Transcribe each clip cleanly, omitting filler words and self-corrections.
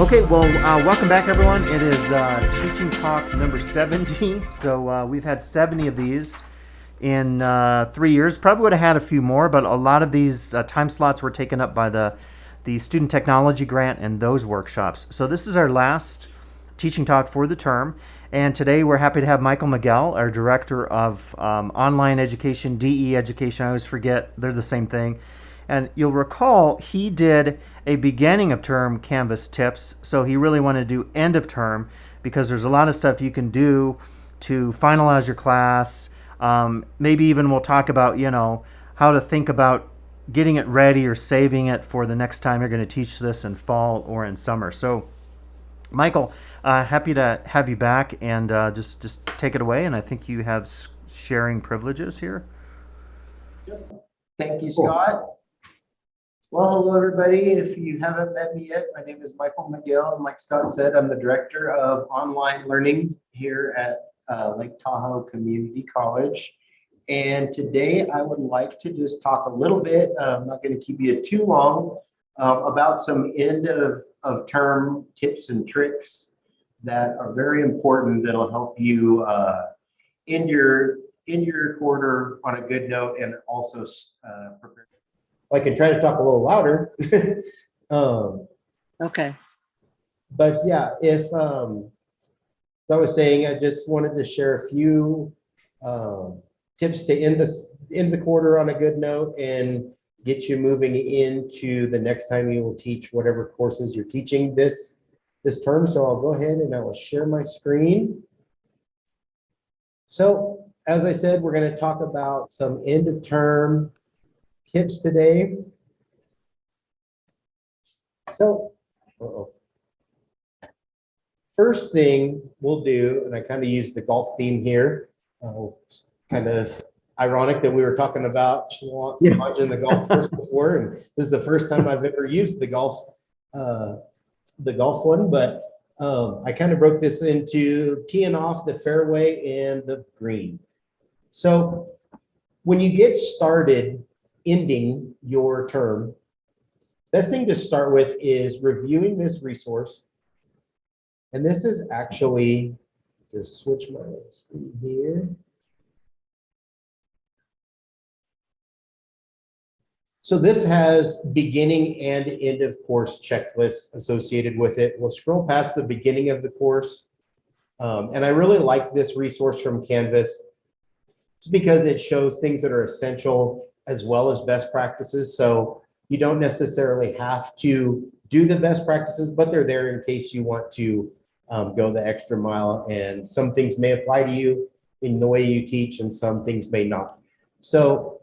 Okay, well, welcome back, everyone. It is Teaching Talk number 70. So we've had 70 of these in 3 years. Probably would have had a few more, but a lot of these time slots were taken up by the Student Technology Grant and those workshops. So this is our last Teaching Talk for the term. And today we're happy to have Michael Miguel, our Director of Online Education, DE Education. I always forget, they're the same thing. And you'll recall he did a beginning of term Canvas tips, so he really wanted to do end of term because there's a lot of stuff you can do to finalize your class. Maybe even we'll talk about, how to think about getting it ready or saving it for the next time you're going to teach this in fall or in summer. So, Michael, happy to have you back, and just take it away. And I think you have sharing privileges here. Thank you, Scott. Well, hello, everybody. If you haven't met me yet, my name is Michael Miguel, and like Scott said, I'm the Director of Online Learning here at Lake Tahoe Community College. And today I would like to just talk a little bit, I'm not going to keep you too long, about some end of term tips and tricks that are very important that'll help you end your quarter on a good note, and also prepare. I can try to talk a little louder. Okay. But yeah, if I was saying, I just wanted to share a few tips to end the quarter on a good note and get you moving into the next time you will teach whatever courses you're teaching this term. So I'll go ahead and I will share my screen. So as I said, we're going to talk about some end of term tips today. So, first thing we'll do, and I kind of use the golf theme here, kind of ironic that we were talking about launching the golf course before, and this is the first time I've ever used the golf one, but I kind of broke this into teeing off the fairway and the green. So when you get started ending your term, best thing to start with is reviewing this resource. And this is actually, just switch my screen here. So this has beginning and end of course checklists associated with it. We'll scroll past the beginning of the course. And I really like this resource from Canvas just because it shows things that are essential as well as best practices. So you don't necessarily have to do the best practices, but they're there in case you want to go the extra mile. And some things may apply to you in the way you teach, and some things may not. So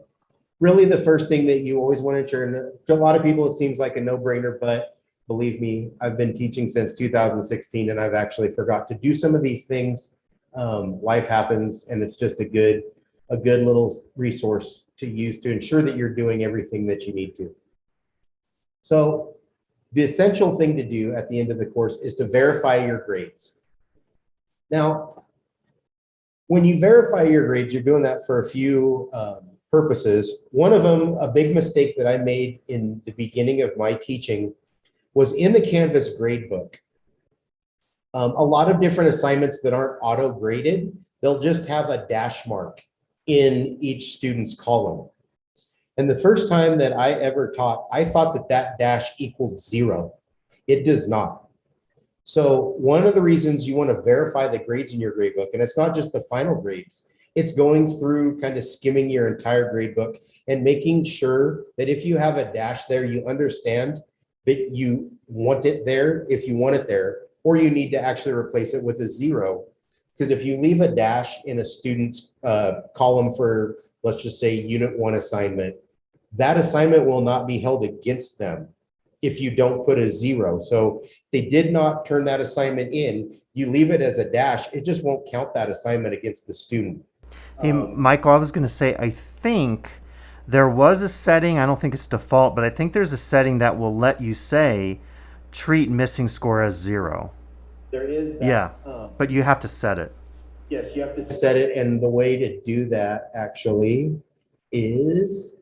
really the first thing that you always want to ensure, and to a lot of people it seems like a no-brainer, but believe me, I've been teaching since 2016 and I've actually forgot to do some of these things. Life happens, and it's just a good little resource to use to ensure that you're doing everything that you need to. So the essential thing to do at the end of the course is to verify your grades. Now, when you verify your grades, you're doing that for a few purposes. One of them, a big mistake that I made in the beginning of my teaching, was in the Canvas gradebook. A lot of different assignments that aren't auto-graded, they'll just have a dash mark in each student's column. And the first time that I ever taught, I thought that dash equaled 0. It does not. So one of the reasons you want to verify the grades in your gradebook, and it's not just the final grades, it's going through kind of skimming your entire gradebook and making sure that if you have a dash there, you understand that you want it there if you want it there, or you need to actually replace it with a 0. Because if you leave a dash in a student's column for, let's just say, Unit 1 assignment, that assignment will not be held against them if you don't put a 0. So they did not turn that assignment in, you leave it as a dash, it just won't count that assignment against the student. Hey, Michael, I was going to say, I think there was a setting, I don't think it's default, but I think there's a setting that will let you say, treat missing score as 0. There is that. Yeah, but you have to set it. Yes, you have to set it, and the way to do that actually is,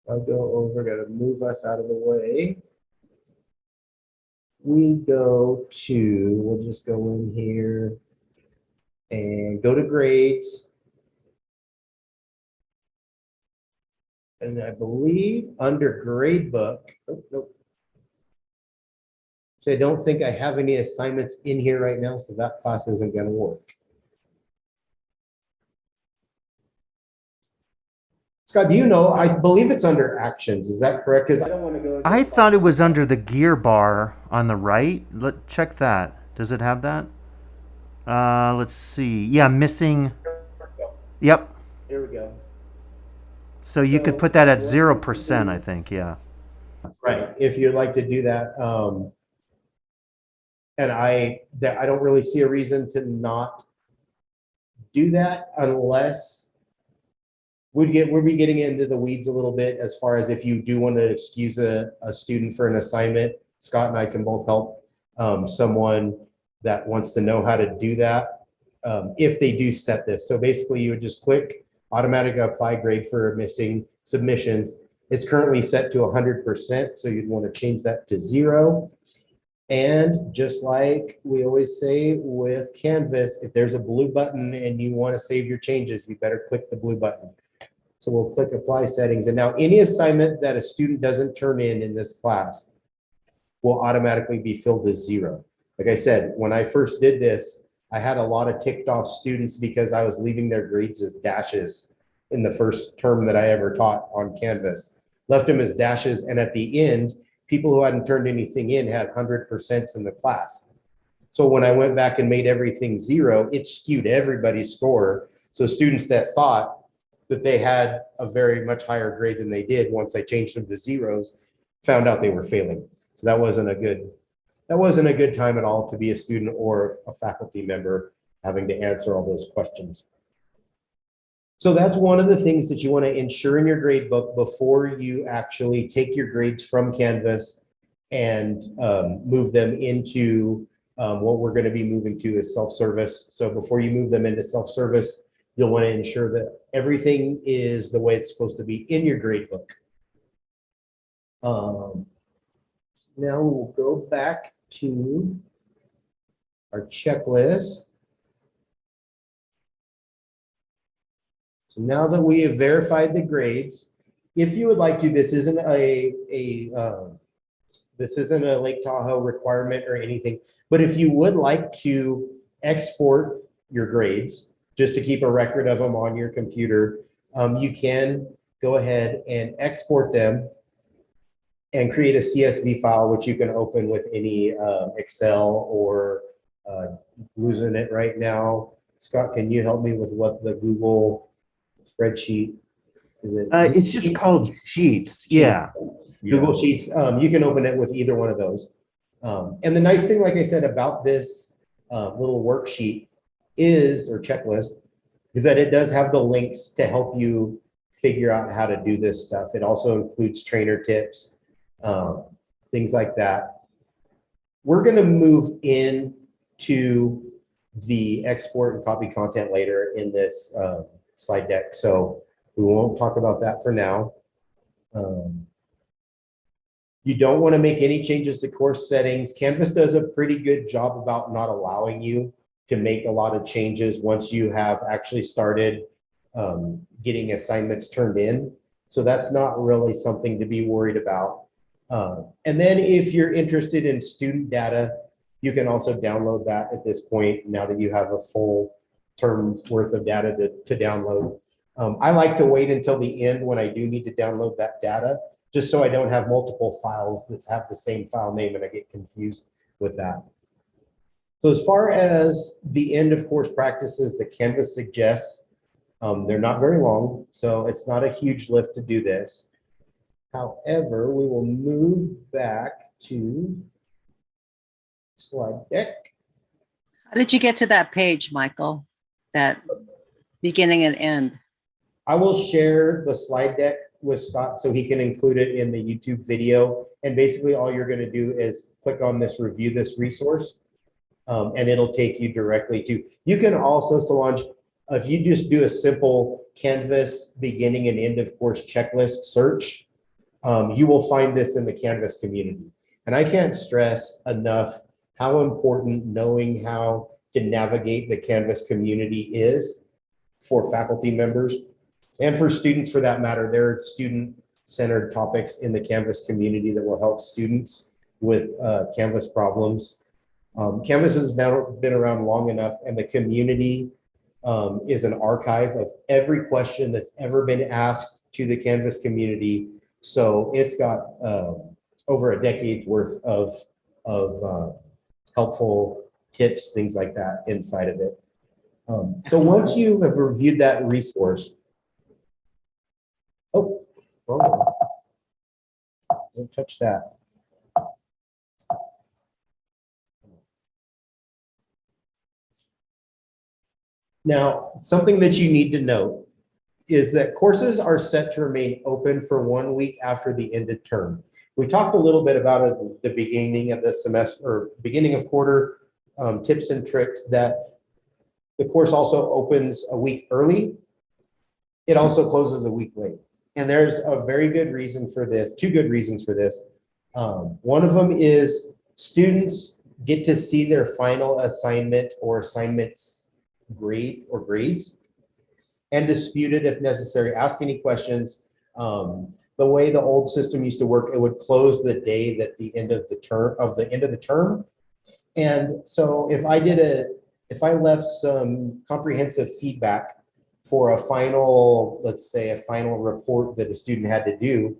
I'll go over, gotta move us out of the way. we go to, we'll just go in here and go to grades. And I believe under Gradebook, oh, nope. So I don't think I have any assignments in here right now, so that class isn't going to work. Scott, do you know? I believe it's under actions. Is that correct? Because I don't want to go. I thought it was under the gear bar on the right. Check that. Does it have that? Let's see. Yeah, missing. Yep. Here we go. So you could put that at 0%, I think. Yeah. Right. If you'd like to do that. And I don't really see a reason to not do that unless we'll be getting into the weeds a little bit as far as if you do want to excuse a student for an assignment. Scott and I can both help someone that wants to know how to do that if they do set this. So basically you would just click automatic apply grade for missing submissions. It's currently set to 100%, so you'd want to change that to 0. And just like we always say with Canvas, if there's a blue button and you want to save your changes, you better click the blue button. So we'll click apply settings. And now any assignment that a student doesn't turn in this class will automatically be filled to 0. Like I said, when I first did this, I had a lot of ticked off students because I was leaving their grades as dashes in the first term that I ever taught on Canvas. Left them as dashes, and at the end, people who hadn't turned anything in had 100% in the class. So when I went back and made everything 0, it skewed everybody's score. So students that thought that they had a very much higher grade than they did, once I changed them to 0s, found out they were failing. So that wasn't a good time at all to be a student or a faculty member having to answer all those questions. So that's one of the things that you want to ensure in your grade book before you actually take your grades from Canvas and move them into what we're going to be moving to is self-service. So before you move them into self-service, you'll want to ensure that everything is the way it's supposed to be in your grade book. Now we'll go back to our checklist. So now that we have verified the grades, if you would like to, this isn't a Lake Tahoe requirement or anything, but if you would like to export your grades just to keep a record of them on your computer, you can go ahead and export them and create a CSV file, which you can open with any Excel or losing it right now. Scott, can you help me with what the Google spreadsheet is? It's just called Sheets. Yeah. Google Sheets. You can open it with either one of those. And the nice thing, like I said, about this little worksheet or checklist is that it does have the links to help you figure out how to do this stuff. It also includes trainer tips, things like that. We're going to move into the export and copy content later in this slide deck, so we won't talk about that for now. You don't want to make any changes to course settings. Canvas does a pretty good job about not allowing you to make a lot of changes once you have actually started getting assignments turned in. So that's not really something to be worried about. And then if you're interested in student data, you can also download that at this point, now that you have a full term worth of data to download. I like to wait until the end when I do need to download that data, just so I don't have multiple files that have the same file name and I get confused with that. So as far as the end of course practices that Canvas suggests, they're not very long, so it's not a huge lift to do this. However, we will move back to slide deck. How did you get to that page, Michael? That beginning and end? I will share the slide deck with Scott so he can include it in the YouTube video. And basically all you're going to do is click on this, review this resource, and it'll take you directly to, you can also, Solange, if you just do a simple Canvas beginning and end of course checklist search, you will find this in the Canvas community. And I can't stress enough how important knowing how to navigate the Canvas community is for faculty members and for students for that matter. There are student-centered topics in the Canvas community that will help students with Canvas problems. Canvas has been around long enough, and the community is an archive of every question that's ever been asked to the Canvas community. So it's got over a decade's worth of helpful tips, things like that inside of it. So once you have reviewed that resource, oh, wrong one. Don't touch that. Now, something that you need to know is that courses are set to remain open for 1 week after the end of term. We talked a little bit about it at the beginning of the semester or beginning of quarter, tips and tricks that the course also opens a week early. It also closes a week late. And there's a very good reason for this, two good reasons for this. One of them is students get to see their final assignment or assignments grade or grades and dispute it if necessary, ask any questions. The way the old system used to work, it would close the day that the end of the term. And so if I left some comprehensive feedback for a final, let's say a final report that a student had to do,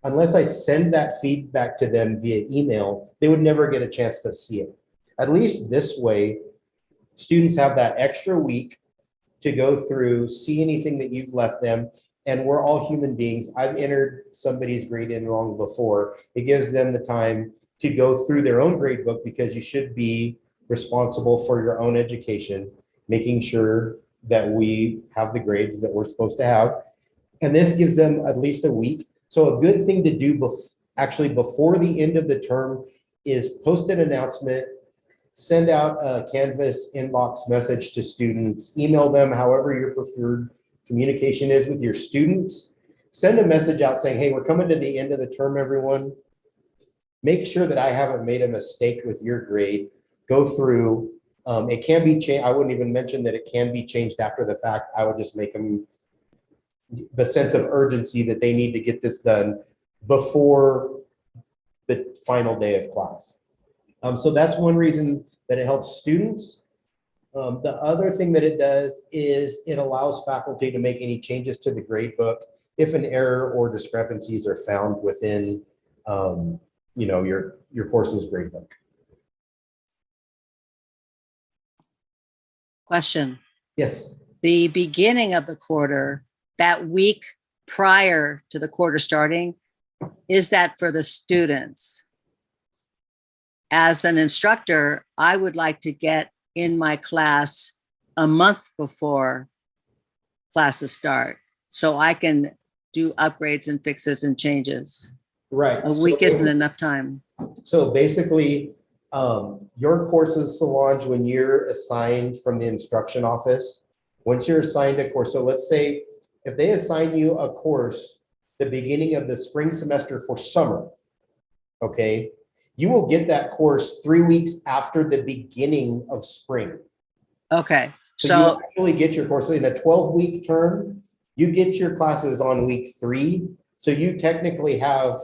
unless I send that feedback to them via email, they would never get a chance to see it. At least this way, students have that extra week to go through, see anything that you've left them. And we're all human beings. I've entered somebody's grade in wrong before. It gives them the time to go through their own grade book, because you should be responsible for your own education, making sure that we have the grades that we're supposed to have. And this gives them at least a week. So a good thing to do actually before the end of the term is post an announcement, send out a Canvas inbox message to students, email them however your preferred communication is with your students. Send a message out saying, hey, we're coming to the end of the term, everyone. Make sure that I haven't made a mistake with your grade. Go through. It can be changed. I wouldn't even mention that it can be changed after the fact. I would just make them the sense of urgency that they need to get this done before the final day of class. So that's one reason that it helps students. The other thing that it does is it allows faculty to make any changes to the gradebook if an error or discrepancies are found within your course's gradebook. Question. Yes. The beginning of the quarter, that week prior to the quarter starting, is that for the students? As an instructor, I would like to get in my class a month before classes start so I can do upgrades and fixes and changes. Right. A week isn't enough time. So basically, your courses, Solange, when you're assigned from the instruction office, once you're assigned a course, so let's say if they assign you a course the beginning of the spring semester for summer, okay, you will get that course 3 weeks after the beginning of spring. Okay. So you actually get your course in a 12-week term. You get your classes on week 3. So you technically have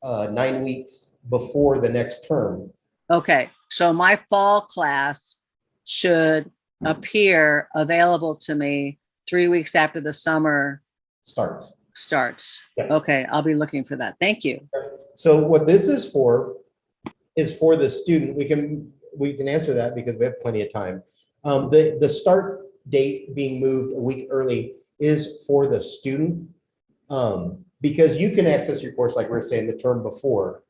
9 weeks before the next term. Okay. So my fall class should appear available to me 3 weeks after the summer starts. Yeah. Okay. I'll be looking for that. Thank you. So what this is for the student. We can answer that because we have plenty of time. The start date being moved a week early is for the student, because you can access your course, like we were saying, the term before.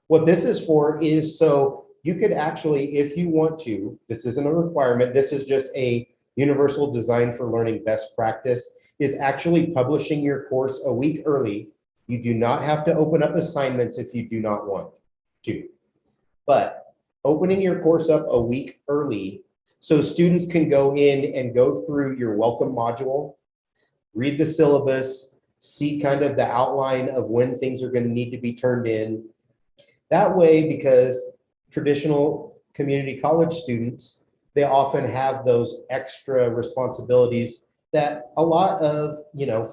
What this is for is so you could actually, if you want to, this isn't a requirement, this is just a universal design for learning best practice, is actually publishing your course a week early. You do not have to open up assignments if you do not want to. But opening your course up a week early so students can go in and go through your welcome module, read the syllabus, see kind of the outline of when things are going to need to be turned in. That way, because traditional community college students, they often have those extra responsibilities that a lot of,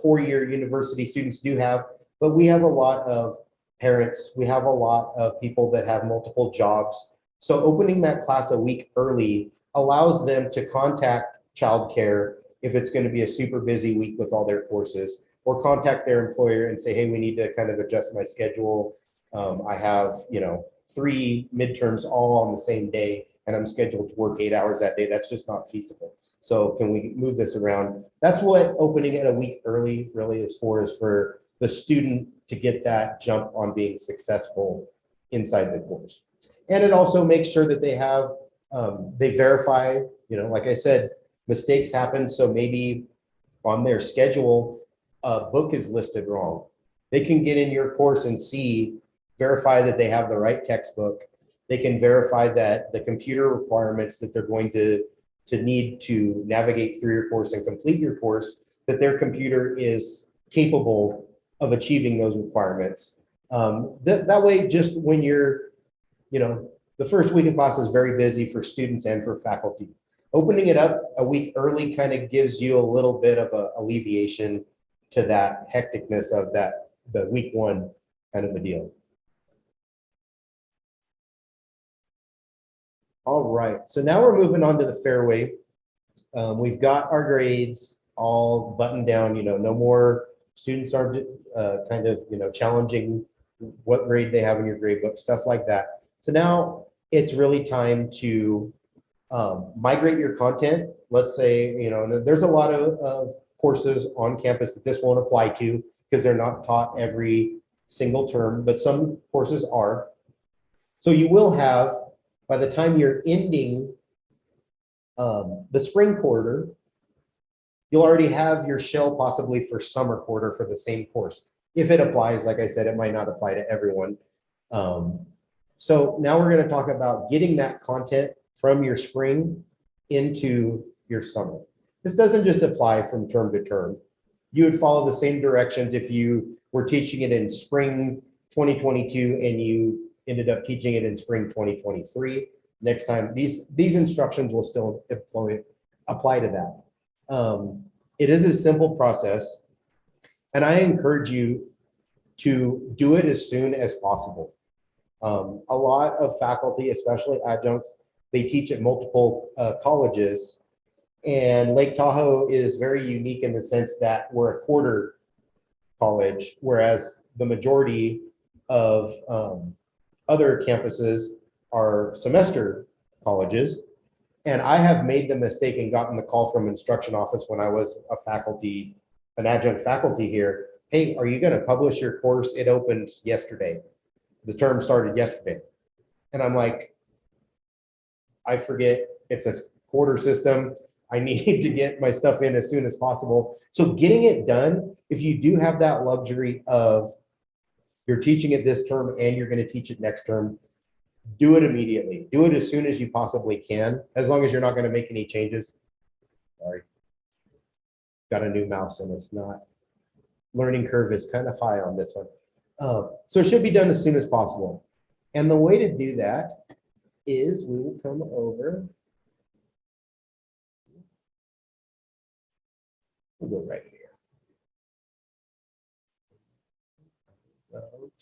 four-year university students do have, but we have a lot of parents, we have a lot of people that have multiple jobs. So opening that class a week early allows them to contact childcare if it's going to be a super busy week with all their courses, or contact their employer and say, hey, we need to kind of adjust my schedule. I have, 3 midterms all on the same day, and I'm scheduled to work 8 hours that day. That's just not feasible. So can we move this around? That's what opening it a week early really is for the student to get that jump on being successful inside the course. And it also makes sure that they have, they verify, like I said, mistakes happen. So maybe on their schedule, a book is listed wrong. They can get in your course and verify that they have the right textbook. They can verify that the computer requirements that they're going to need to navigate through your course and complete your course, that their computer is capable of achieving those requirements. That way, just when you're, the first week of class is very busy for students and for faculty. Opening it up a week early kind of gives you a little bit of a alleviation to that hecticness of the week one kind of a deal. All right, so now we're moving on to the fairway. We've got our grades all buttoned down, no more students are kind of, challenging what grade they have in your grade book, stuff like that. So now it's really time to migrate your content. Let's say, there's a lot of courses on campus that this won't apply to because they're not taught every single term, but some courses are. So you will have, by the time you're ending the spring quarter, you'll already have your shell possibly for summer quarter for the same course. If it applies, like I said, it might not apply to everyone. So now we're going to talk about getting that content from your spring into your summer. This doesn't just apply from term to term. You would follow the same directions if you were teaching it in spring 2022 and you ended up teaching it in spring 2023. Next time, these instructions will still apply to that. It is a simple process, and I encourage you to do it as soon as possible. A lot of faculty, especially adjuncts, they teach at multiple colleges, and Lake Tahoe is very unique in the sense that we're a quarter college, whereas the majority of other campuses are semester colleges. And I have made the mistake and gotten the call from instruction office when I was an adjunct faculty here. Hey, are you going to publish your course? It opened yesterday. The term started yesterday. And I'm like, I forget, it's a quarter system. I need to get my stuff in as soon as possible. So getting it done, if you do have that luxury of you're teaching it this term and you're going to teach it next term, do it immediately. Do it as soon as you possibly can, as long as you're not going to make any changes. Sorry. Got a new mouse and it's not. Learning curve is kind of high on this one. So it should be done as soon as possible. And the way to do that is we will come over. We'll go right here.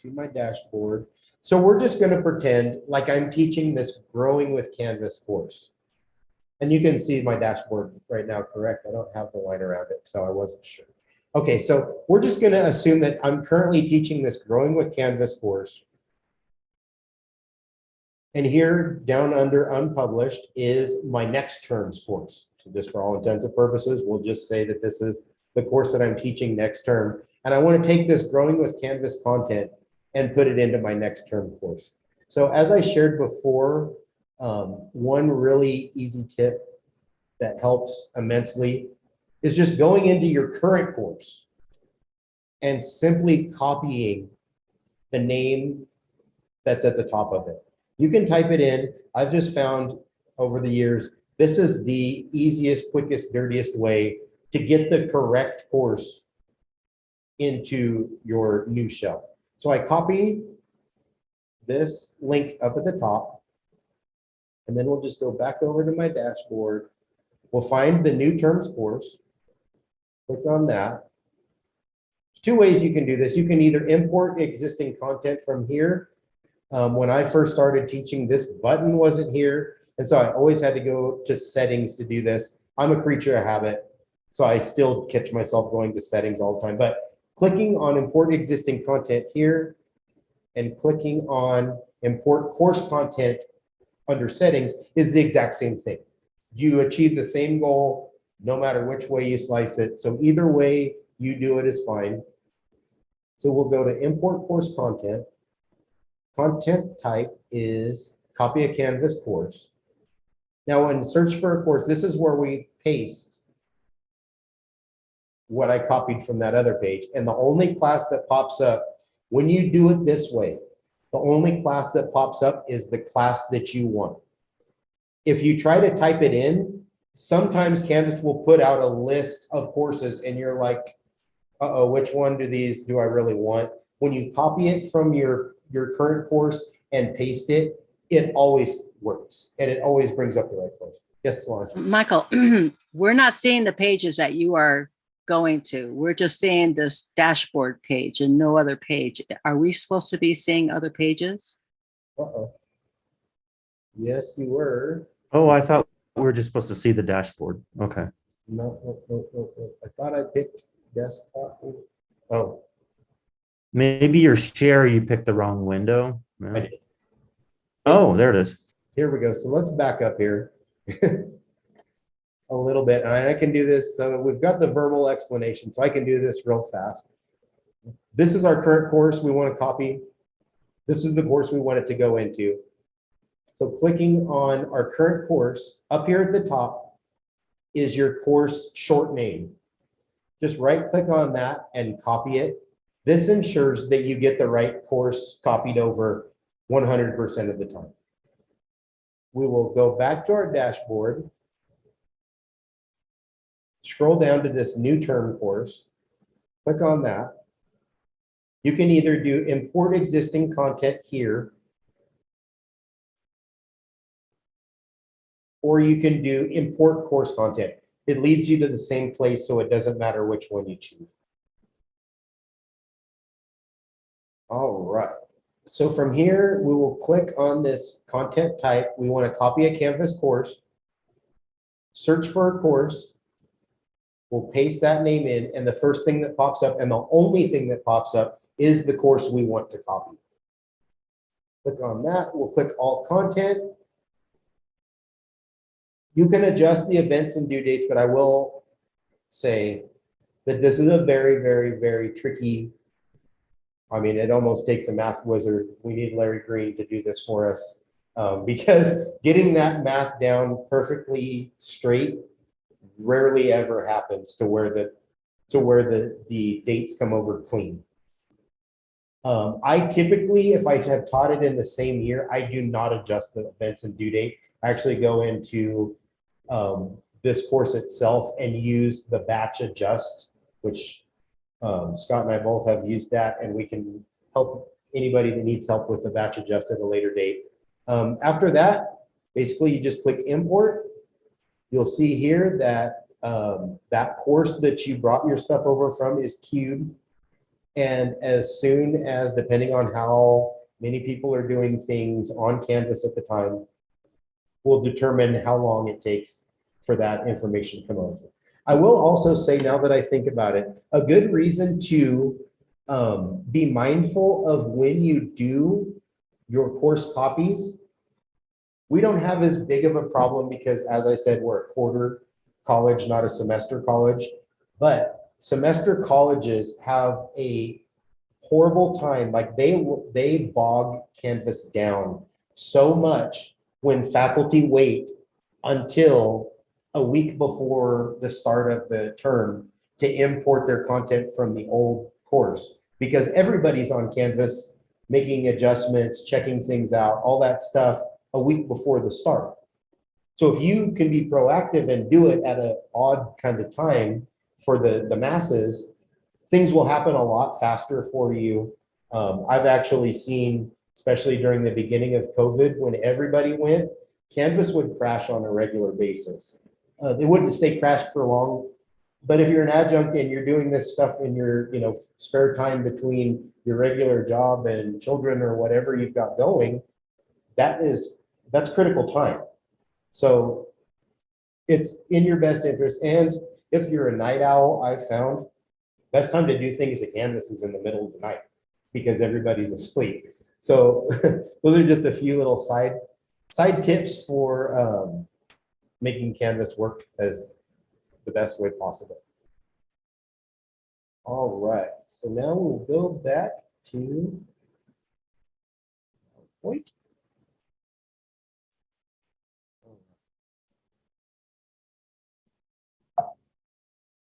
To my dashboard. So we're just going to pretend like I'm teaching this Growing with Canvas course. And you can see my dashboard right now, correct? I don't have the line around it, so I wasn't sure. Okay, so we're just going to assume that I'm currently teaching this Growing with Canvas course. And here down under unpublished is my next term's course. So just for all intents and purposes, we'll just say that this is the course that I'm teaching next term. And I want to take this Growing with Canvas content and put it into my next term course. So as I shared before, one really easy tip that helps immensely is just going into your current course and simply copying the name that's at the top of it. You can type it in. I've just found over the years, this is the easiest, quickest, dirtiest way to get the correct course into your new shell. So I copy this link up at the top, and then we'll just go back over to my dashboard. We'll find the new terms course, click on that. There's two ways you can do this. You can either import existing content from here. When I first started teaching, this button wasn't here, and so I always had to go to settings to do this. I'm a creature of habit, so I still catch myself going to settings all the time, but clicking on import existing content here and clicking on import course content under settings is the exact same thing. You achieve the same goal no matter which way you slice it. So either way you do it is fine. So we'll go to import course content. Content type is copy a Canvas course. Now when search for a course, this is where we paste what I copied from that other page. And the only class that pops up when you do it this way, the only class that pops up is the class that you want. If you try to type it in, sometimes Canvas will put out a list of courses and you're like, uh-oh, which one do I really want? When you copy it from your current course and paste it, it always works and it always brings up the right course. Yes, Solange. Michael, we're not seeing the pages that you are going to. We're just seeing this dashboard page and no other page. Are we supposed to be seeing other pages? Uh-oh. Yes, you were. Oh, I thought we were just supposed to see the dashboard. Okay. No. I thought I picked desktop. Oh, Maybe your share, you picked the wrong window. I Yeah. did. Oh, there it is. Here we go. So let's back up here a little bit. And I can do this. So we've got the verbal explanation. So I can do this real fast. This is our current course we want to copy. This is the course we want it to go into. So clicking on our current course, up here at the top is your course short name. Just right click on that and copy it. This ensures that you get the right course copied over 100% of the time. We will go back to our dashboard, scroll down to this new term course, click on that. You can either do import existing content here, or you can do import course content. It leads you to the same place, so it doesn't matter which one you choose. All right. So from here, we will click on this content type. We want to copy a Canvas course, search for a course. We'll paste that name in, and the first thing that pops up, and the only thing that pops up, is the course we want to copy. Click on that. We'll click all content. You can adjust the events and due dates, but I will say that this is a very, very, very tricky. I mean, it almost takes a math wizard. We need Larry Green to do this for us because getting that math down perfectly straight rarely ever happens to where the dates come over clean. I typically, if I have taught it in the same year, I do not adjust the events and due date. I actually go into this course itself and use the batch adjust, which Scott and I both have used that, and we can help anybody that needs help with the batch adjust at a later date. After that, basically you just click import. You'll see here that that course that you brought your stuff over from is queued. And as soon as, depending on how many people are doing things on Canvas at the time, will determine how long it takes for that information to come over. I will also say, now that I think about it, a good reason to be mindful of when you do your course copies. We don't have as big of a problem because, as I said, we're a quarter college, not a semester college. But semester colleges have a horrible time. Like they bog Canvas down so much when faculty wait until a week before the start of the term to import their content from the old course, because everybody's on Canvas making adjustments, checking things out, all that stuff a week before the start. So if you can be proactive and do it at an odd kind of time for the masses, things will happen a lot faster for you. I've actually seen especially during the beginning of COVID, when everybody went, Canvas would crash on a regular basis. They wouldn't stay crashed for long, but if you're an adjunct and you're doing this stuff in your, spare time between your regular job and children or whatever you've got going, that's critical time. So it's in your best interest. And if you're a night owl, I've found best time to do things to Canvas is in the middle of the night because everybody's asleep. So those are just a few little side tips for making Canvas work as the best way possible. All right, so now we'll go back to point.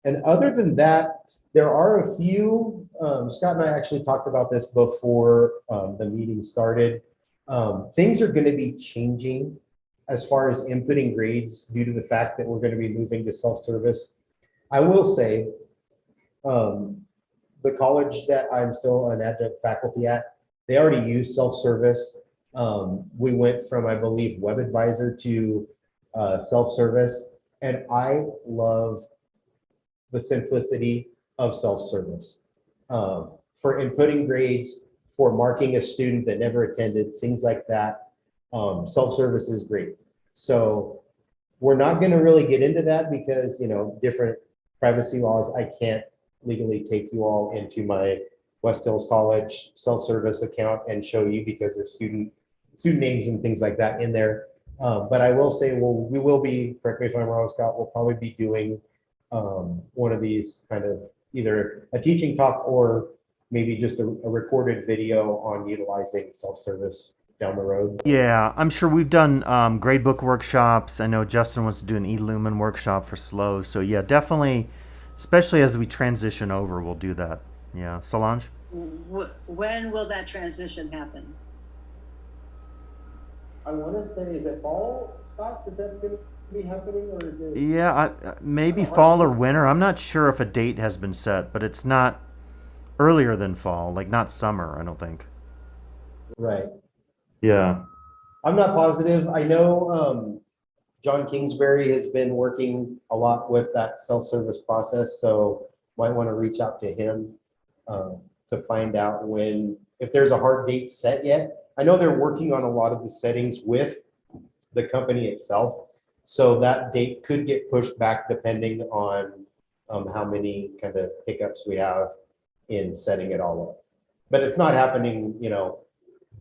And other than that, there are a few, Scott and I actually talked about this before the meeting started. Things are going to be changing as far as inputting grades due to the fact that we're going to be moving to self-service. I will say, the college that I'm still an adjunct faculty at, they already use self-service. We went from, I believe, WebAdvisor to self-service, and I love the simplicity of self-service. For inputting grades, for marking a student that never attended, things like that, self-service is great. So we're not going to really get into that because, different privacy laws. I can't legally take you all into my West Hills College self-service account and show you because there's student names and things like that in there. But I will say, we will be, correct me if I'm wrong, Scott, we'll probably be doing one of these kind of either a teaching talk or maybe just a recorded video on utilizing self-service down the road. Yeah, I'm sure we've done gradebook workshops. I know Justin wants to do an eLumen workshop for slow. So yeah, definitely, especially as we transition over, we'll do that. Yeah, Solange? When will that transition happen? I want to say, is it fall, Scott, that's going to be happening, or is it? Yeah, maybe fall or winter. I'm not sure if a date has been set, but it's not earlier than fall, like not summer, I don't think. Right. Yeah. I'm not positive. I know John Kingsbury has been working a lot with that self-service process, so might want to reach out to him to find out if there's a hard date set yet. I know they're working on a lot of the settings with the company itself, so that date could get pushed back depending on how many kind of hiccups we have in setting it all up. But it's not happening,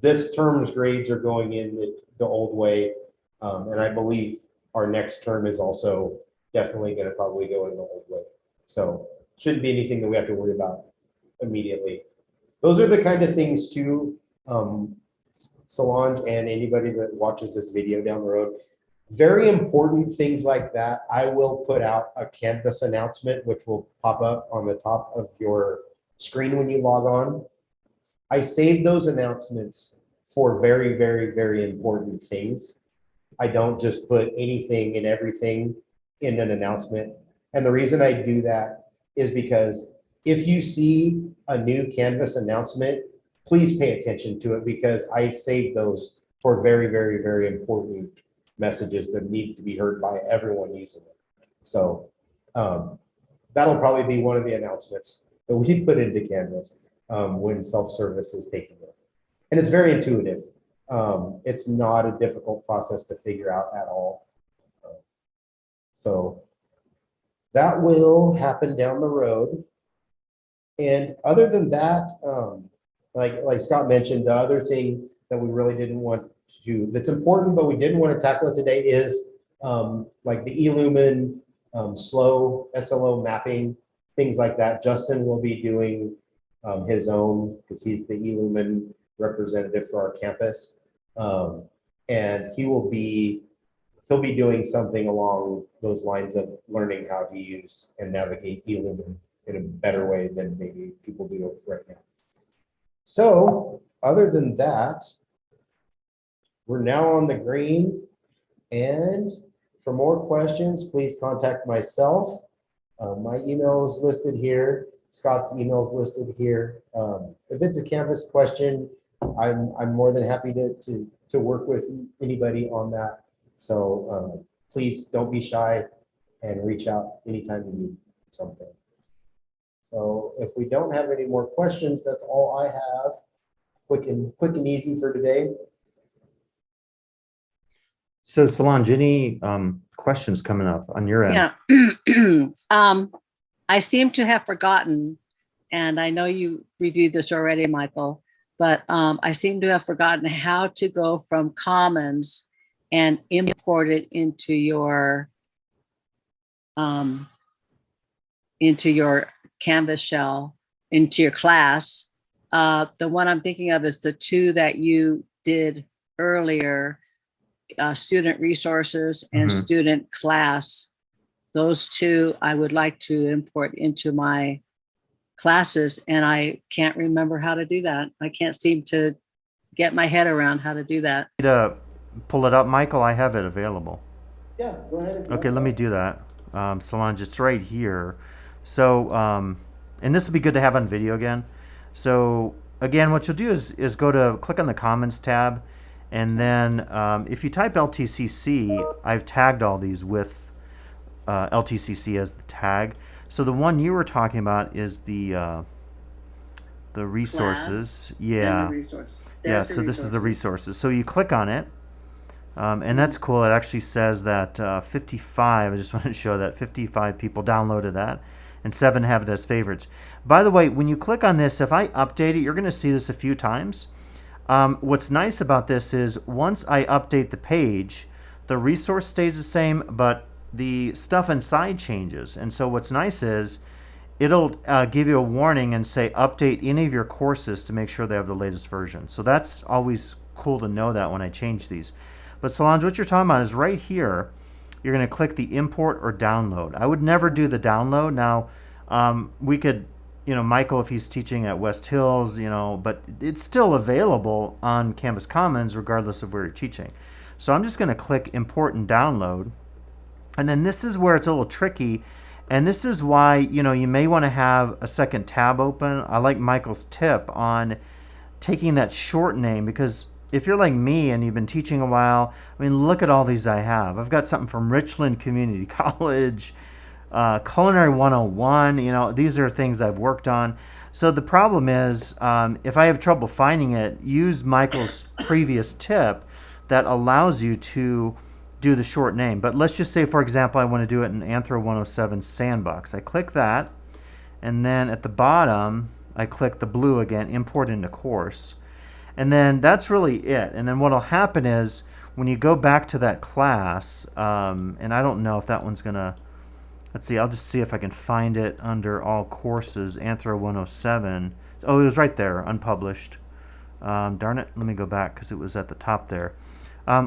this term's grades are going in the old way, and I believe our next term is also definitely going to probably go in the old way. So shouldn't be anything that we have to worry about immediately. Those are the kind of things too, Solange and anybody that watches this video down the road. Very important things like that. I will put out a Canvas announcement, which will pop up on the top of your screen when you log on. I save those announcements for very, very, very important things. I don't just put anything and everything in an announcement. And the reason I do that is because if you see a new Canvas announcement, please pay attention to it because I save those for very, very, very important messages that need to be heard by everyone using it. So that'll probably be one of the announcements that we put into Canvas when self-service is taking it. And it's very intuitive. It's not a difficult process to figure out at all. So that will happen down the road. And other than that, like Scott mentioned, the other thing that we really didn't want to, that's important, but we didn't want to tackle it today is like the eLumen slow SLO mapping, things like that. Justin will be doing his own because he's the eLumen representative for our campus. And he'll be doing something along those lines of learning how to use and navigate eLumen in a better way than maybe people do right now. So other than that, we're now on the green. And for more questions, please contact myself. My email is listed here. Scott's email is listed here. If it's a Canvas question, I'm more than happy to work with anybody on that. So please don't be shy and reach out anytime you need something. So if we don't have any more questions, that's all I have. Quick and easy for today. So Solange, any questions coming up on your end? Yeah. I seem to have forgotten, and I know you reviewed this already, Michael, but I seem to have forgotten how to go from Commons and import it into your Canvas shell, into your class. The one I'm thinking of is the two that you did earlier, student resources and student class. Those two I would like to import into my classes, and I can't remember how to do that. I can't seem to get my head around how to do that. To pull it up, Michael, I have it available. Yeah, go ahead. Okay, let me do that. Solange, it's right here. So, and this will be good to have on video again. So again, what you'll do is click on the Commons tab, and then if you type LTCC, I've tagged all these with LTCC as the tag. So the one you were talking about is the resources. Yeah. Yeah, so this is the resources. So you click on it, and that's cool. It actually says that 55, I just wanted to show that 55 people downloaded that, and 7 have it as favorites. By the way, when you click on this, if I update it, you're going to see this a few times. What's nice about this is once I update the page, the resource stays the same, but the stuff inside changes. And so what's nice is it'll give you a warning and say update any of your courses to make sure they have the latest version. So that's always cool to know that when I change these. But Solange, what you're talking about is right here. You're going to click the import or download. I would never do the download. Now, we could, Michael, if he's teaching at West Hills, but it's still available on Canvas Commons regardless of where you're teaching. So I'm just going to click import and download. And then this is where it's a little tricky. And this is why, you may want to have a second tab open. I like Michael's tip on taking that short name, because if you're like me and you've been teaching a while, I mean, look at all these I have. I've got something from Richland Community College, Culinary 101, these are things I've worked on. So the problem is, if I have trouble finding it, use Michael's previous tip that allows you to do the short name. But let's just say, for example, I want to do it in Anthro 107 Sandbox. I click that, and then at the bottom, I click the blue again, import into course. And then that's really it. And then what'll happen is when you go back to that class, and I don't know if that one's gonna, let's see, I'll just see if I can find it under all courses, Anthro 107. Oh, it was right there, unpublished. Darn it, let me go back because it was at the top there.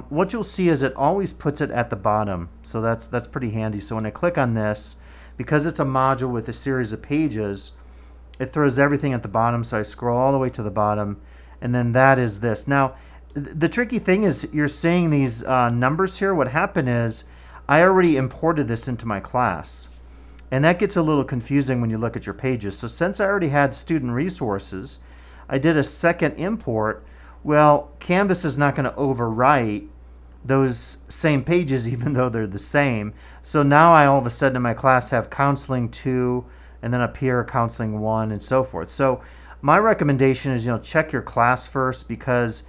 What you'll see is it always puts it at the bottom, so that's pretty handy. So when I click on this, because it's a module with a series of pages, it throws everything at the bottom, so I scroll all the way to the bottom, and then that is this. Now, the tricky thing is you're seeing these numbers here. What happened is I already imported this into my class, and that gets a little confusing when you look at your pages. So since I already had student resources, I did a second import. Well, Canvas is not going to overwrite those same pages even though they're the same. So now I all of a sudden in my class have counseling 2, and then up here counseling 1, and so forth. So my recommendation is, check your class first, because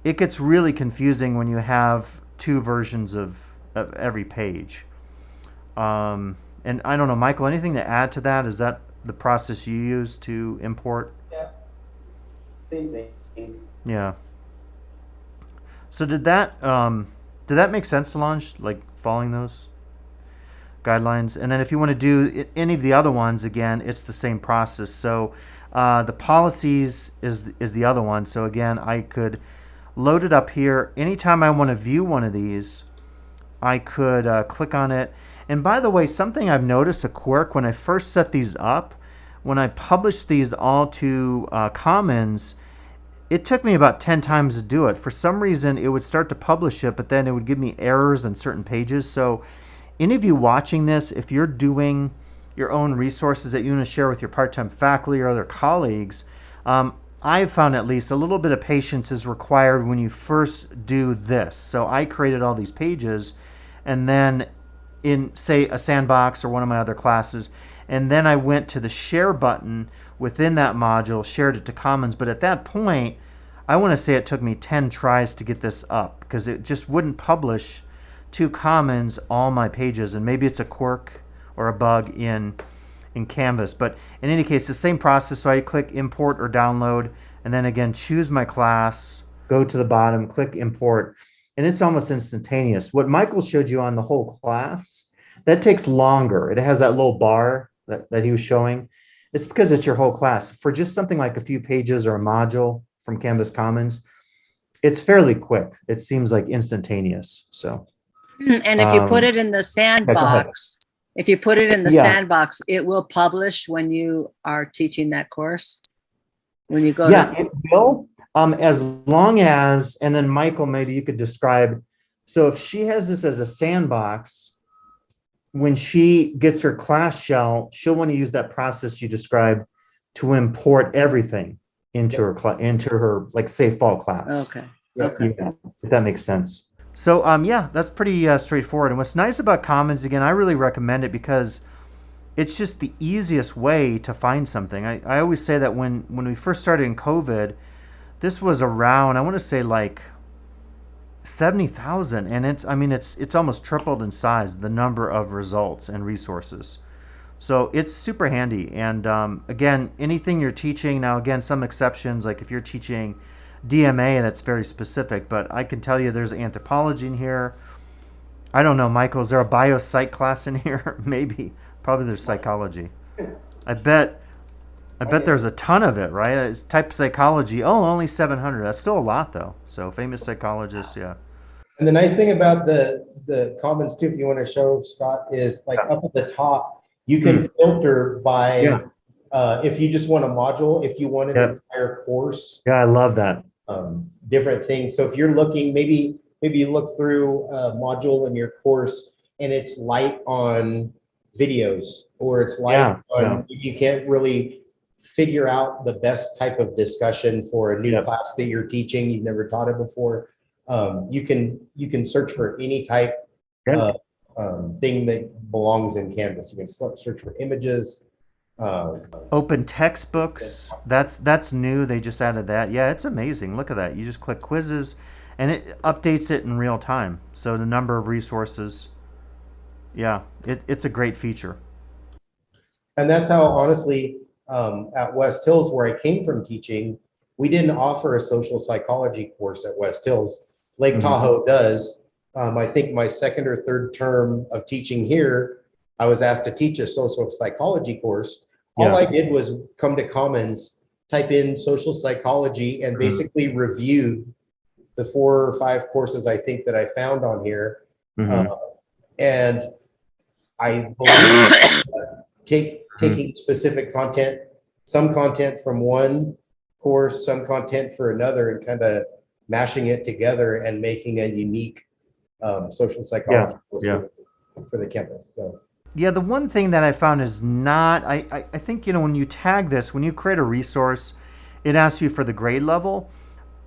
it gets really confusing when you have 2 versions of every page. And I don't know, Michael, anything to add to that? Is that the process you use to import? Yeah, same thing. Yeah. So did that make sense, Solange? Like following those guidelines? And then if you want to do any of the other ones, again, it's the same process. So the policies is the other one. So again, I could load it up here. Anytime I want to view one of these, I could click on it. And by the way, something I've noticed, a quirk, when I first set these up, when I published these all to Commons, it took me about 10 times to do it. For some reason, it would start to publish it, but then it would give me errors on certain pages. So any of you watching this, if you're doing your own resources that you want to share with your part-time faculty or other colleagues, I've found at least a little bit of patience is required when you first do this. So I created all these pages, and then in, say, a sandbox or one of my other classes, and then I went to the share button within that module, shared it to Commons. But at that point, I want to say it took me 10 tries to get this up because it just wouldn't publish to Commons all my pages. And maybe it's a quirk or a bug in Canvas. But in any case, the same process. So I click import or download, and then again, choose my class, go to the bottom, click import, and it's almost instantaneous. What Michael showed you on the whole class, that takes longer. It has that little bar that he was showing. It's because it's your whole class. For just something like a few pages or a module from Canvas Commons, it's fairly quick. It seems like instantaneous. So, And if you put um, it in the yeah, go ahead. sandbox, if you put it in the Yeah. sandbox, it will publish when you are teaching that course. When you go Yeah, to, it will. As long as, and then Michael, maybe you could describe. So if she has this as a sandbox, when she gets her class shell, she'll want to use that process you described to import everything into her like say fall class. okay, Yeah. okay. Yeah, if that makes sense. So yeah, that's pretty straightforward. And what's nice about Commons, again, I really recommend it because it's just the easiest way to find something. I always say that when we first started in COVID, this was around, I want to say like 70,000, and it's almost tripled in size, the number of results and resources. So it's super handy. And again, anything you're teaching now, again, some exceptions, like if you're teaching DMA, that's very specific, but I can tell you there's anthropology in here. I don't know, Michael, is there a biopsych class in here? Maybe. Probably there's psychology. I bet there's a ton of it, right? It's type psychology. Oh, only 700. That's still a lot though. So famous psychologists, yeah. And the nice thing about the Commons too, if you want to show Scott, is like up at the top, you can filter by Yeah. if you just want a module, if you want an Yeah. entire course, Yeah, I love that. different things. So if you're looking, maybe you look through a module in your course and it's light on videos, or it's light Yeah, on, you can't really figure out the best type of discussion for a new Yep. class that you're teaching, you've never taught it before. You can search for any type Yep. thing that belongs in Canvas. You can search for images. Open textbooks. That's new. They just added that. Yeah, it's amazing. Look at that. You just click quizzes and it updates it in real time. So the number of resources. Yeah, it's a great feature. And that's how, honestly, at West Hills, where I came from teaching, we didn't offer a social psychology course at West Hills. Lake Tahoe does. I think my second or third term of teaching here, I was asked to teach a social psychology course. All I did was come to Commons, type in social psychology, and basically reviewed the 4 or 5 courses I think that I found on here. And I believe taking specific content, some content from one course, some content for another, and kind of mashing it together and making a unique social psychology course for the campus. So. Yeah, the one thing that I found is not, I think, when you tag this, when you create a resource, it asks you for the grade level.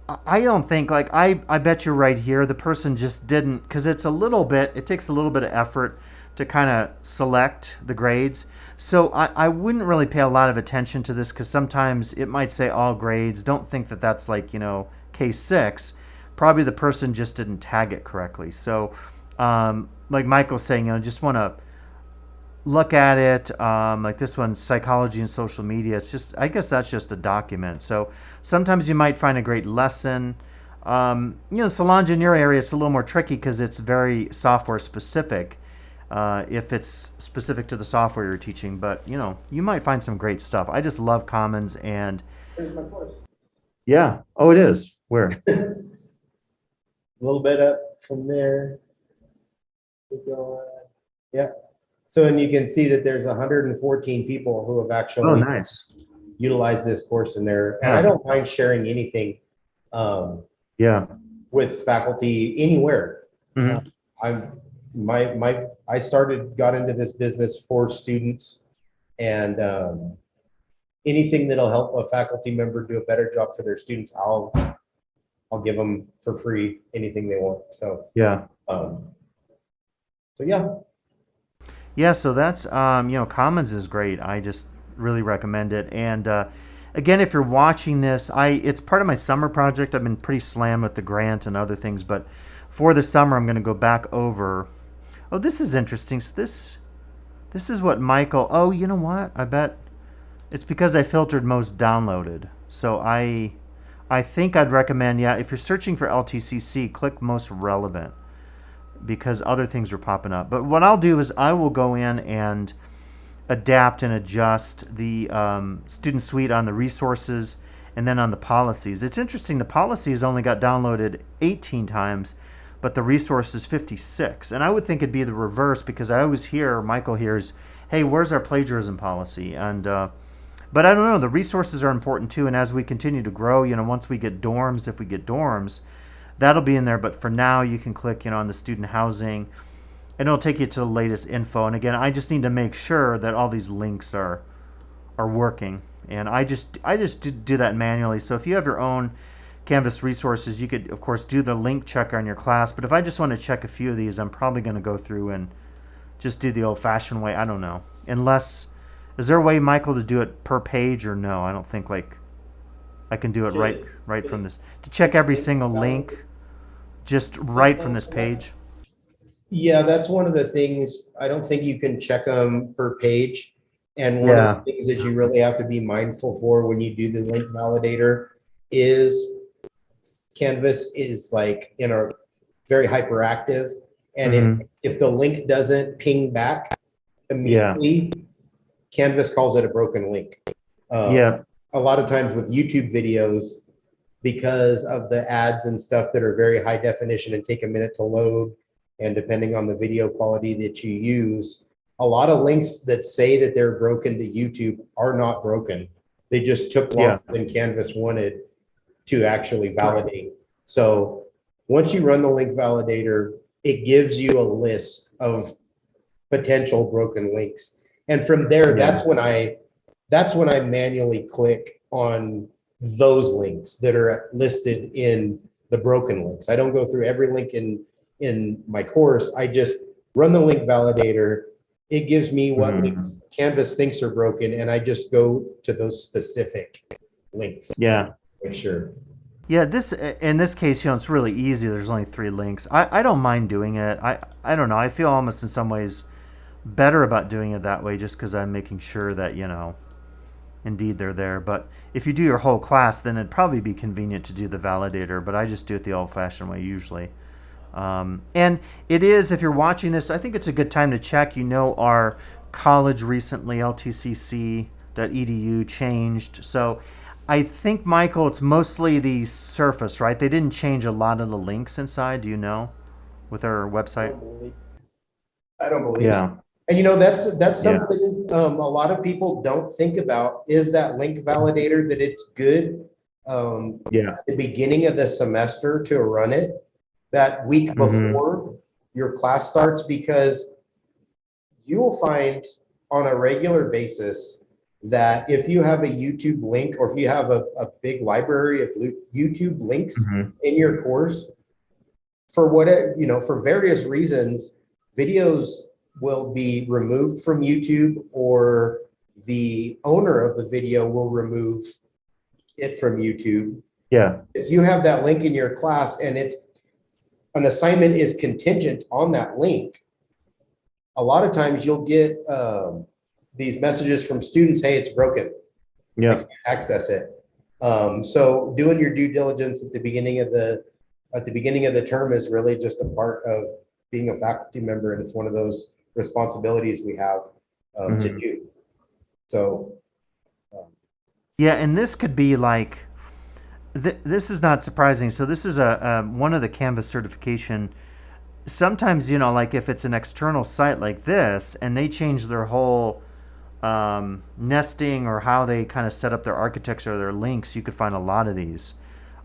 I don't think, like, I bet you're right here, the person just didn't, because it takes a little bit of effort to kind of select the grades. So I wouldn't really pay a lot of attention to this, because sometimes it might say all grades. Don't think that that's like, K6. Probably the person just didn't tag it correctly. So like Michael's saying, just want to look at it. Like this one, psychology and social media. It's just, I guess that's just a document. So sometimes you might find a great lesson. Solange, in your area, it's a little more tricky because it's very software specific. If it's specific to the software you're teaching, but you might find some great stuff. I just love Commons. And Here's my course. Yeah. Oh, it is. Where? A little bit up from there. Yeah. So, and you can see that there's 114 people who have actually Nice. utilized this course in there. And I don't mind sharing anything with faculty anywhere. I got into this business for students, and anything that'll help a faculty member do a better job for their students, I'll give them for free anything they want. So, Yeah. yeah. Yeah, so that's Commons is great. I just really recommend it. And again, if you're watching this, it's part of my summer project. I've been pretty slammed with the grant and other things, but for the summer, I'm going to go back over. Oh, this is interesting. So this is what Michael. Oh, you know what? I bet it's because I filtered most downloaded. So I think I'd recommend, yeah, if you're searching for LTCC, click most relevant, because other things are popping up. But what I'll do is I will go in and adapt and adjust the student suite on the resources and then on the policies. It's interesting, the policies only got downloaded 18 times, but the resources 56. And I would think it'd be the reverse, because I always hear, Michael hears, hey, where's our plagiarism policy? And but I don't know, the resources are important too. And as we continue to grow, once we get dorms, if we get dorms, that'll be in there. But for now, you can click, on the student housing, and it'll take you to the latest info. And again, I just need to make sure that all these links are working. And I just do that manually. So if you have your own Canvas resources, you could, of course, do the link checker on your class. But if I just want to check a few of these, I'm probably going to go through and just do the old-fashioned way. I don't know. Unless, is there a way, Michael, to do it per page, or no? I don't think I can do it right from this. To check every single link, just right from this page. Yeah, that's one of the things. I don't think you can check them per page. And one of the things that you really have to be mindful for when you do the link validator is Canvas is in a very hyperactive. And if the link doesn't ping back immediately, Canvas calls it a broken link. A lot of times with YouTube videos, because of the ads and stuff that are very high definition and take a minute to load, and depending on the video quality that you use, a lot of links that say that they're broken to YouTube are not broken. They just took longer than Canvas wanted to actually validate. So once you run the link validator, it gives you a list of potential broken links. And from there, that's when I manually click on those links that are listed in the broken links. I don't go through every link in my course. I just run the link validator. It gives me what links Canvas thinks are broken, and I just go to those specific links. Yeah. Make sure. Yeah, in this case, it's really easy. There's only 3 links. I don't mind doing it. I don't know. I feel almost in some ways better about doing it that way, just because I'm making sure that, indeed they're there. But if you do your whole class, then it'd probably be convenient to do the validator, but I just do it the old-fashioned way usually. And it is, if you're watching this, I think it's a good time to check. Our college recently, ltcc.edu, changed. So I think, Michael, it's mostly the surface, right? They didn't change a lot of the links inside, do you know, with our website? I don't believe so. And that's something a lot of people don't think about, is that link validator, that it's good at the beginning of the semester to run it that week before your class starts, because you will find on a regular basis that if you have a YouTube link, or if you have a big library of YouTube links in your course, for for various reasons, videos will be removed from YouTube, or the owner of the video will remove it from YouTube. Yeah. If you have that link in your class and an assignment is contingent on that link, a lot of times you'll get these messages from students, hey, it's broken. Yeah. I can't access it. So doing your due diligence at the beginning of the term is really just a part of being a faculty member, and it's one of those responsibilities we have to do. So yeah, and this could be this is not surprising. So this is one of the Canvas certification. Sometimes, if it's an external site like this and they change their whole nesting, or how they kind of set up their architecture or their links, you could find a lot of these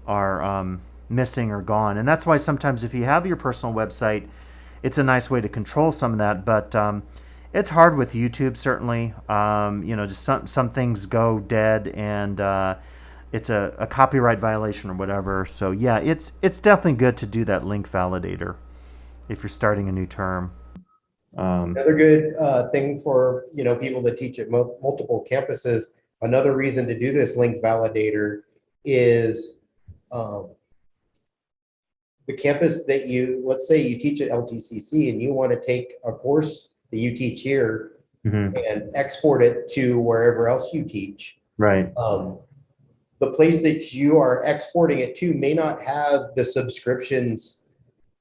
are missing or gone. And that's why sometimes if you have your personal website, it's a nice way to control some of that. But it's hard with YouTube, certainly. You know, just some things go dead, and it's a copyright violation or whatever. So yeah, it's definitely good to do that link validator if you're starting a new term. Another good thing for people that teach at multiple campuses. Another reason to do this link validator is um, the campus that let's say you teach at LTCC and you want to take a course that you teach here and export it to wherever else you teach. Right. The place that you are exporting it to may not have the subscriptions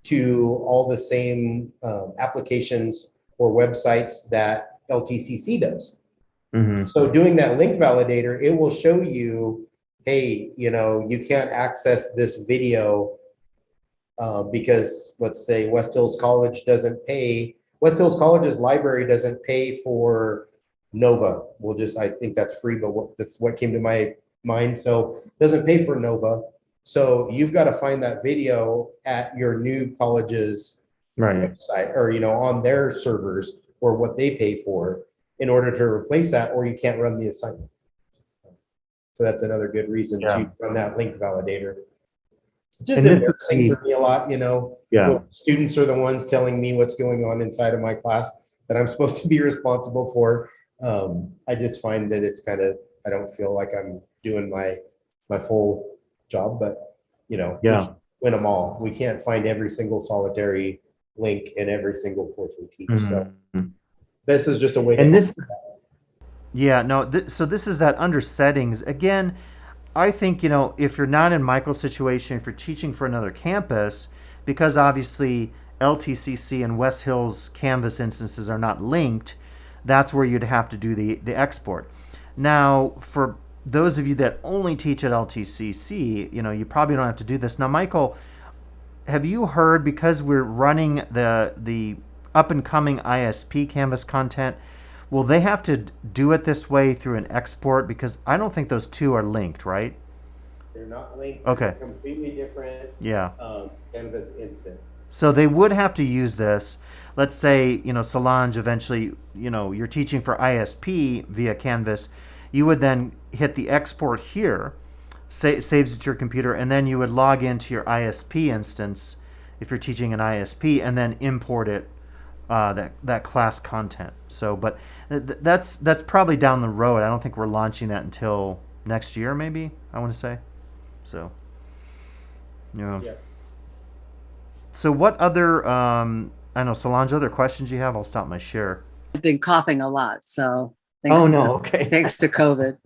to all the same applications or websites that LTCC does. So doing that link validator, it will show you, hey, you can't access this video because let's say West Hills College's library doesn't pay for Nova. I think that's free, but that's what came to my mind. So it doesn't pay for Nova. So you've got to find that video at your new college's website or, on their servers or what they pay for in order to replace that, or you can't run the assignment. So that's another good reason to run that link validator. It's just embarrassing for me a lot, Students are the ones telling me what's going on inside of my class that I'm supposed to be responsible for. I just find that it's I don't feel like I'm doing my full job, but we win them all. We can't find every single solitary link in every single course we teach. So this is just a way and this so this is that under settings again. I think, if you're not in Michael's situation, if you're teaching for another campus, because obviously LTCC and West Hills Canvas instances are not linked, that's where you'd have to do the export. Now, for those of you that only teach at LTCC, you probably don't have to do this. Now, Michael, have you heard, because we're running the up-and-coming ISP Canvas content, will they have to do it this way through an export? Because I don't think those two are linked, right? They're not linked. Okay. They're completely different. Canvas instance. So they would have to use this. Let's say, Solange eventually, you're teaching for ISP via Canvas. You would then hit the export here, saves it to your computer, and then you would log into your ISP instance if you're teaching an ISP, and then import it. That class content. So, but that's probably down the road. I don't think we're launching that until next year, maybe, I want to say. So, yeah. So what other, I know, Solange, other questions you have? I'll stop my share. I've been coughing a lot, so okay. Thanks to COVID.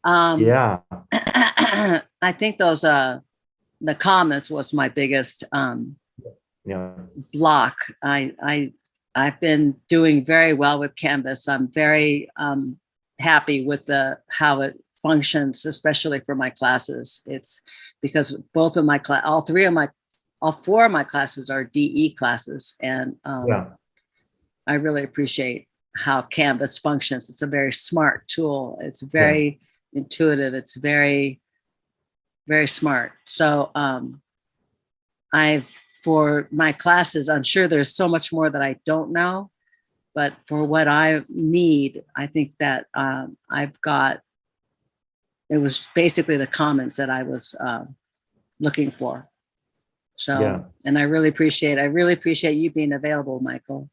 I think those the comments was my biggest block. I've been doing very well with Canvas. I'm very happy with how it functions, especially for my classes. It's because all four of my classes are DE classes, and I really appreciate how Canvas functions. It's a very smart tool. It's very intuitive. It's very, very smart. So for my classes, I'm sure there's so much more that I don't know, but for what I need, I think that it was basically the comments that I was looking for. So, and I really appreciate you being available, Michael.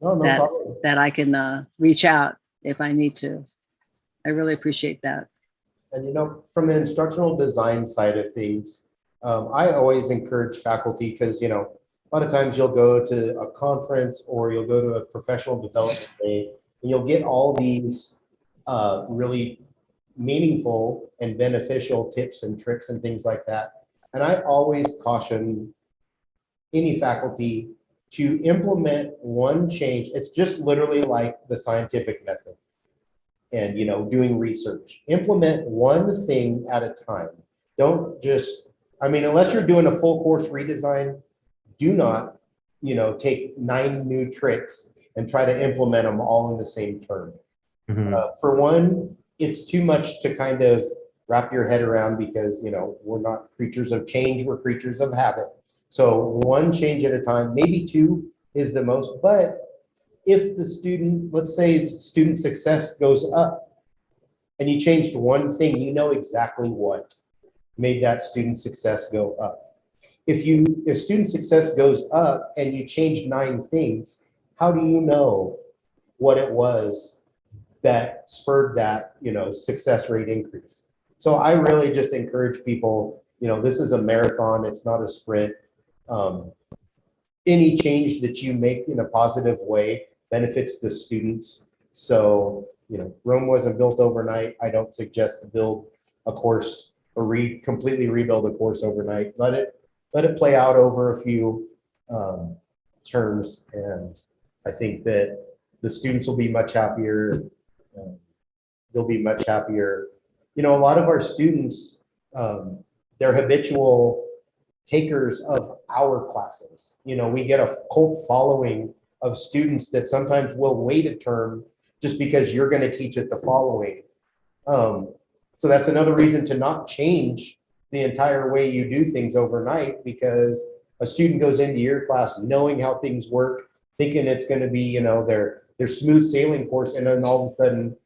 No problem. That I can reach out if I need to. I really appreciate that. And from the instructional design side of things, I always encourage faculty because, a lot of times you'll go to a conference or you'll go to a professional development day and you'll get all these really meaningful and beneficial tips and tricks and things like that. And I always caution any faculty to implement one change. It's just literally like the scientific method and, doing research. Implement one thing at a time. Don't just, unless you're doing a full course redesign, do not, take 9 new tricks and try to implement them all in the same term. For one, it's too much to kind of wrap your head around because, we're not creatures of change, we're creatures of habit. So one change at a time, maybe 2 is the most, but if the student, let's say student success goes up and you changed one thing, you know exactly what made that student success go up. If student success goes up and you change 9 things, how do you know what it was that spurred that, success rate increase? So I really just encourage people, this is a marathon, it's not a sprint. Any change that you make in a positive way benefits the students. So, Rome wasn't built overnight. I don't suggest to build a course or completely rebuild a course overnight. Let it play out over a few terms, and I think that the students will be much happier. They'll be much happier. A lot of our students, they're habitual takers of our classes. We get a cult following of students that sometimes will wait a term just because you're going to teach it the following. So that's another reason to not change the entire way you do things overnight, because a student goes into your class knowing how things work, thinking it's going to be, their smooth sailing course, and then all of a sudden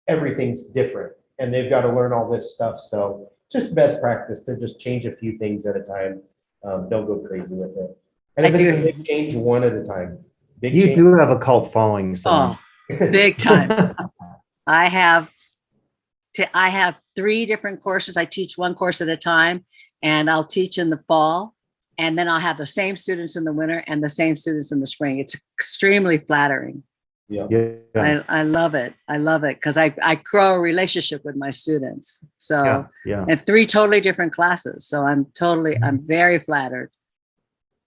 everything's different and they've got to learn all this stuff. So just best practice to just change a few things at a time. Don't go crazy with it. And if it's a big change, one at a time. You do have a cult following. So. Oh, big time. I have 3 different courses. I teach one course at a time, and I'll teach in the fall, and then I'll have the same students in the winter and the same students in the spring. It's extremely flattering. Yeah. I love it. I love it because I grow a relationship with my students. So, and 3 totally different classes. So I'm very flattered.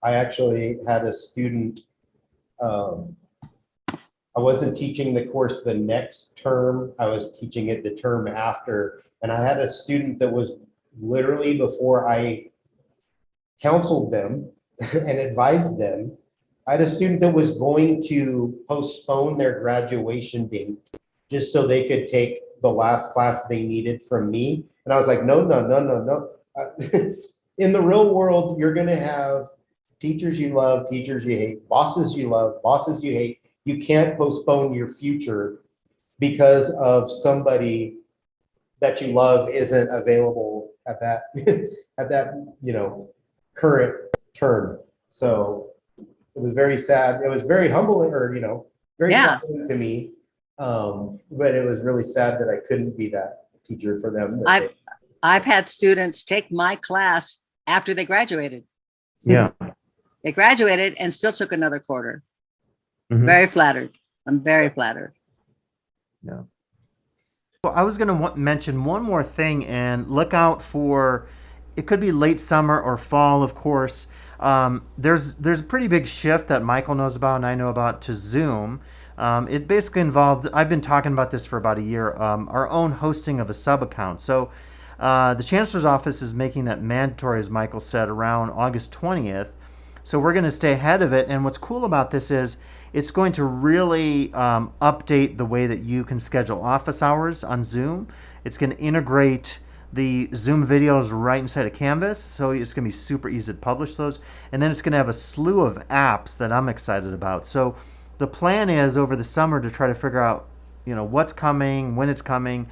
I actually had a student, I wasn't teaching the course the next term. I was teaching it the term after. And I had a student that was literally, before I counseled them and advised them, I had a student that was going to postpone their graduation date just so they could take the last class they needed from me. And I was like, no. In the real world, you're going to have teachers you love, teachers you hate, bosses you love, bosses you hate. You can't postpone your future because of somebody that you love isn't available at that current term. So it was very sad. It was very humbling, or very humbling to me. But it was really sad that I couldn't be that teacher for them. I've had students take my class after they graduated. Yeah. They graduated and still took another quarter. Mm-hmm. Very flattered. I'm very flattered. Yeah. Well, I was going to mention one more thing, and look out for, it could be late summer or fall, of course. There's a pretty big shift that Michael knows about and I know about to Zoom. It basically involved, I've been talking about this for about a year, our own hosting of a sub account. So the Chancellor's Office is making that mandatory, as Michael said, around August 20th. So we're going to stay ahead of it. And what's cool about this is it's going to really update the way that you can schedule office hours on Zoom. It's going to integrate the Zoom videos right inside of Canvas. So it's going to be super easy to publish those. And then it's going to have a slew of apps that I'm excited about. So the plan is over the summer to try to figure out, what's coming, when it's coming,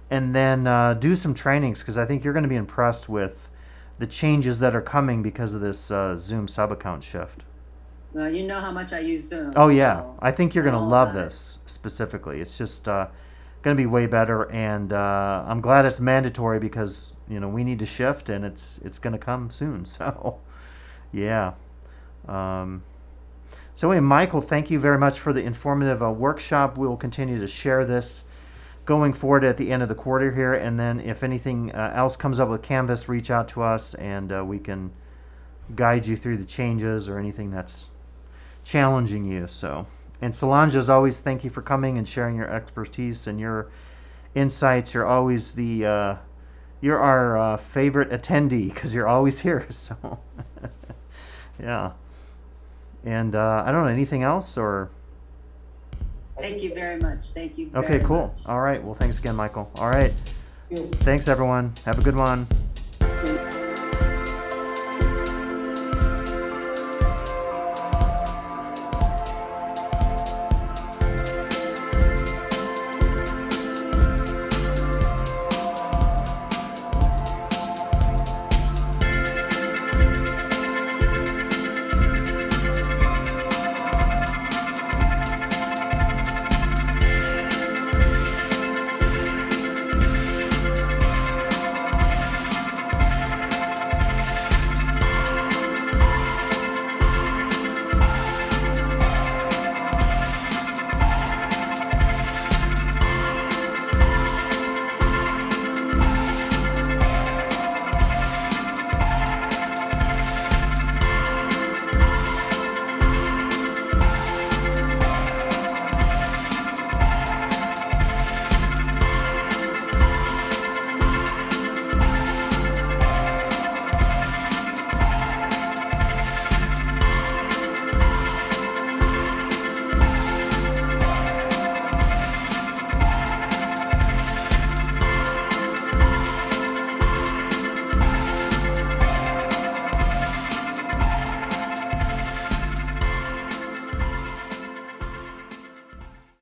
and then do some trainings, because I think you're going to be impressed with the changes that are coming because of this Zoom sub-account shift. Well, you know how much I use Zoom. Oh, yeah. So I think you're going to love this specifically. It's just going to be way better, and I'm glad it's mandatory because, we need to shift, and it's going to come soon. So, yeah. So anyway, Michael, thank you very much for the informative workshop. We will continue to share this going forward at the end of the quarter here, and then if anything else comes up with Canvas, reach out to us, and we can guide you through the changes or anything that's challenging you. So, and Solange, as always, thank you for coming and sharing your expertise and your insights. You're always you're our favorite attendee because you're always here. So, yeah. And I don't know, anything else or? Thank you very much. Thank you. Okay, cool. All right. Well, thanks again, Michael. All right. Thanks, everyone. Have a good one.